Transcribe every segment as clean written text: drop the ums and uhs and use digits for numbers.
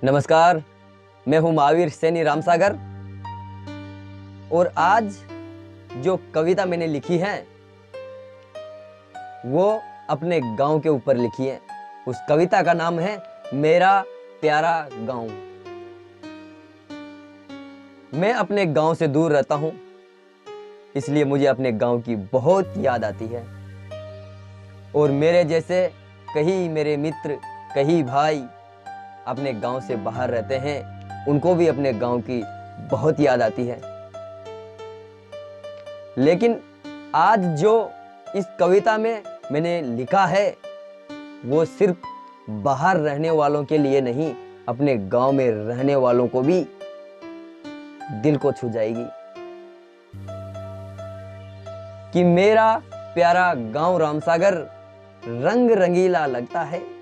नमस्कार, मैं हूं महावीर सैनी रामसागर। और आज जो कविता मैंने लिखी है वो अपने गांव के ऊपर लिखी है। उस कविता का नाम है मेरा प्यारा गांव। मैं अपने गांव से दूर रहता हूं, इसलिए मुझे अपने गांव की बहुत याद आती है। और मेरे जैसे कई मेरे मित्र, कई भाई अपने गांव से बाहर रहते हैं, उनको भी अपने गांव की बहुत याद आती है। लेकिन आज जो इस कविता में मैंने लिखा है वो सिर्फ बाहर रहने वालों के लिए नहीं, अपने गांव में रहने वालों को भी दिल को छू जाएगी। कि मेरा प्यारा गांव रामसागर रंग रंगीला लगता है।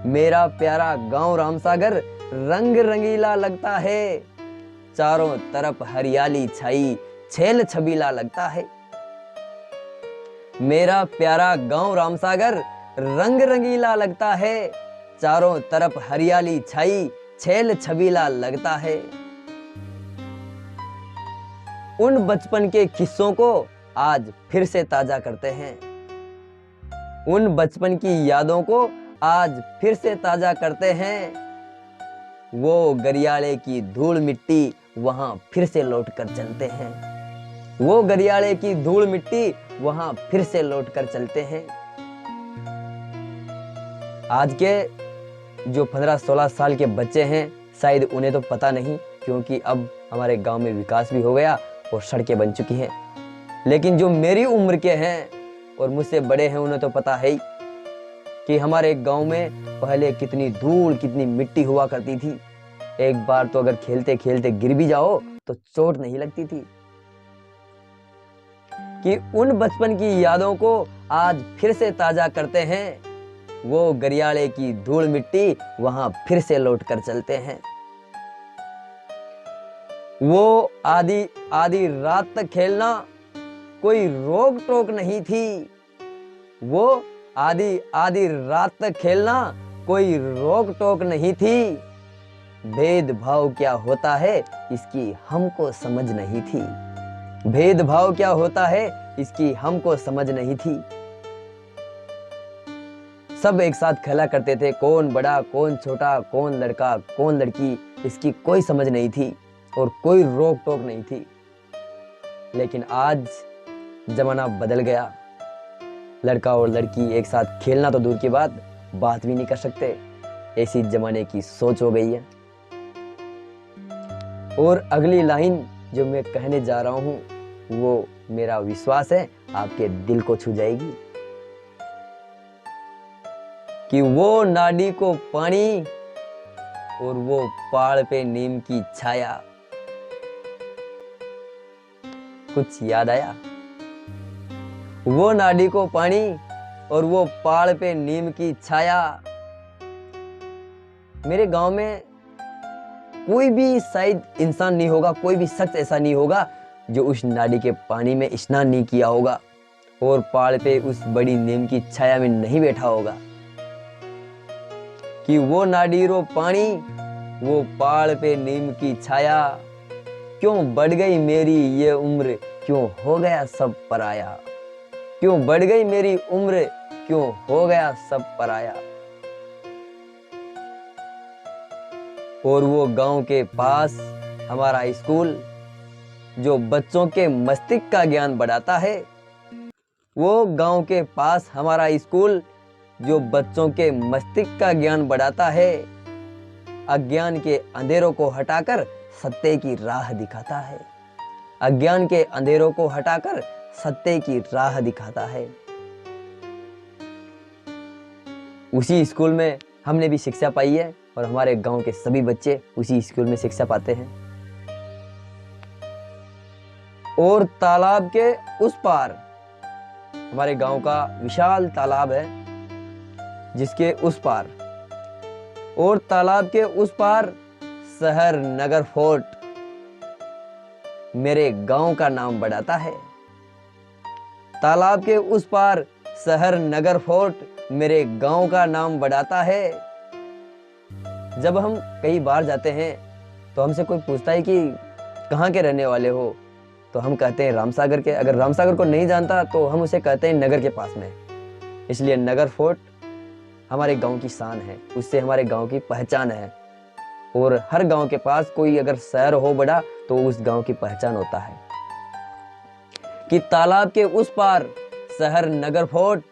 मेरा प्यारा गांव रामसागर रंग रंगीला लगता है। चारों तरफ हरियाली छाई छेल छबीला लगता है। मेरा प्यारा गांव रामसागर रंग रंगीला लगता है। चारों तरफ हरियाली छाई छेल छबीला लगता है। उन बचपन के किस्सों को आज फिर से ताजा करते हैं। उन बचपन की यादों को आज फिर से ताजा करते हैं। वो गरियाले की धूल मिट्टी वहां फिर से लौट कर चलते हैं। वो गरियाले की धूल मिट्टी वहां फिर से लौट कर चलते हैं। आज के जो 15-16 साल के बच्चे हैं, शायद उन्हें तो पता नहीं, क्योंकि अब हमारे गांव में विकास भी हो गया और सड़कें बन चुकी हैं। लेकिन जो मेरी उम्र के हैं और मुझसे बड़े हैं, उन्हें तो पता है ही कि हमारे गांव में पहले कितनी धूल, कितनी मिट्टी हुआ करती थी। एक बार तो अगर खेलते खेलते गिर भी जाओ तो चोट नहीं लगती थी। कि उन बचपन की यादों को आज फिर से ताजा करते हैं। वो गरियाले की धूल मिट्टी वहां फिर से लौट कर चलते हैं। वो आधी आधी रात तक खेलना कोई रोक टोक नहीं थी। वो आधी आधी रात तक खेलना कोई रोक टोक नहीं थी। भेदभाव क्या होता है इसकी हमको समझ नहीं थी। भेदभाव क्या होता है इसकी हमको समझ नहीं थी। सब एक साथ खेला करते थे, कौन बड़ा कौन छोटा, कौन लड़का कौन लड़की, इसकी कोई समझ नहीं थी और कोई रोक टोक नहीं थी। लेकिन आज जमाना बदल गया। लड़का और लड़की एक साथ खेलना तो दूर की बात भी नहीं कर सकते। ऐसी जमाने की सोच हो गई है। और अगली लाइन जो मैं कहने जा रहा हूं वो मेरा विश्वास है आपके दिल को छू जाएगी। कि वो नाडी को पानी और वो पहाड़ पे नीम की छाया। कुछ याद आया? वो नाडी को पानी और वो पहाड़ पे नीम की छाया। मेरे गांव में कोई भी शायद इंसान नहीं होगा, कोई भी शख्स ऐसा नहीं होगा जो उस नाडी के पानी में स्नान नहीं किया होगा और पहाड़ पे उस बड़ी नीम की छाया में नहीं बैठा होगा। कि वो नाडी रो पानी वो पहाड़ पे नीम की छाया। क्यों बढ़ गई मेरी ये उम्र, क्यों हो गया सब पराया। क्यों बढ़ गई मेरी उम्र, क्यों हो गया सब पराया। और वो गांव के पास हमारा स्कूल जो बच्चों के मस्तिष्क का ज्ञान बढ़ाता है। वो गांव के पास हमारा स्कूल जो बच्चों के मस्तिष्क का ज्ञान बढ़ाता है। अज्ञान के अंधेरों को हटाकर सत्य की राह दिखाता है। अज्ञान के अंधेरों को हटाकर सत्य की राह दिखाता है। उसी स्कूल में हमने भी शिक्षा पाई है और हमारे गांव के सभी बच्चे उसी स्कूल में शिक्षा पाते हैं। और तालाब के उस पार हमारे गांव का विशाल तालाब है, जिसके उस पार और तालाब के उस पार शहर नगर फोर्ट मेरे गांव का नाम बढ़ाता है। तालाब के उस पार शहर नगर फोर्ट मेरे गांव का नाम बढ़ाता है। जब हम कई बार जाते हैं तो हमसे कोई पूछता है कि कहाँ के रहने वाले हो, तो हम कहते हैं रामसागर के। अगर रामसागर को नहीं जानता तो हम उसे कहते हैं नगर के पास में। इसलिए नगर फोर्ट हमारे गांव की शान है, उससे हमारे गांव की पहचान है। और हर गांव के पास कोई अगर शहर हो बड़ा तो उस गांव की पहचान होता है कि तालाब के उस पार शहर नगर फोर्ट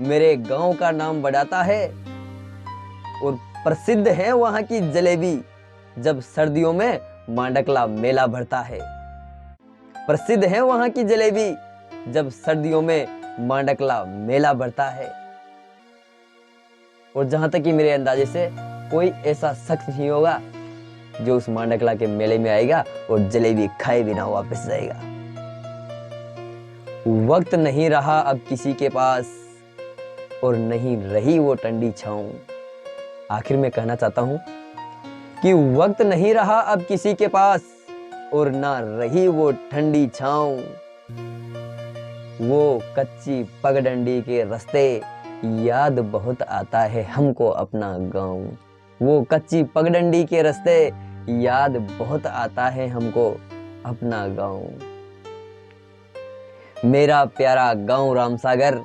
मेरे गांव का नाम बढ़ाता है। और प्रसिद्ध है वहां की जलेबी, जब सर्दियों में मांडकला मेला भरता है। प्रसिद्ध है वहां की जलेबी, जब सर्दियों में मांडकला मेला भरता है। और जहां तक कि मेरे अंदाजे से कोई ऐसा शख्स नहीं होगा जो उस मांडकला के मेले में आएगा और जलेबी खाए बिना वापस जाएगा। वक्त नहीं रहा अब किसी के पास और नहीं रही वो ठंडी छांव। आखिर में कहना चाहता हूं कि वक्त नहीं रहा अब किसी के पास और ना रही वो ठंडी छांव। वो कच्ची पगडंडी के रास्ते याद बहुत आता है हमको अपना गांव। वो कच्ची पगडंडी के रास्ते याद बहुत आता है हमको अपना गांव। मेरा प्यारा गांव रामसागर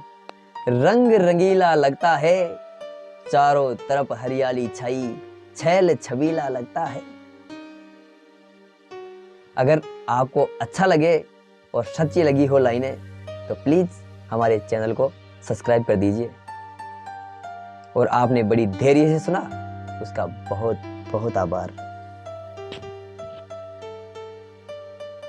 रंग रंगीला लगता है, चारों तरफ हरियाली छाई छैल छबीला लगता है। अगर आपको अच्छा लगे और सच्ची लगी हो लाइनें तो प्लीज हमारे चैनल को सब्सक्राइब कर दीजिए। और आपने बड़ी धैर्य से सुना, उसका बहुत बहुत आभार।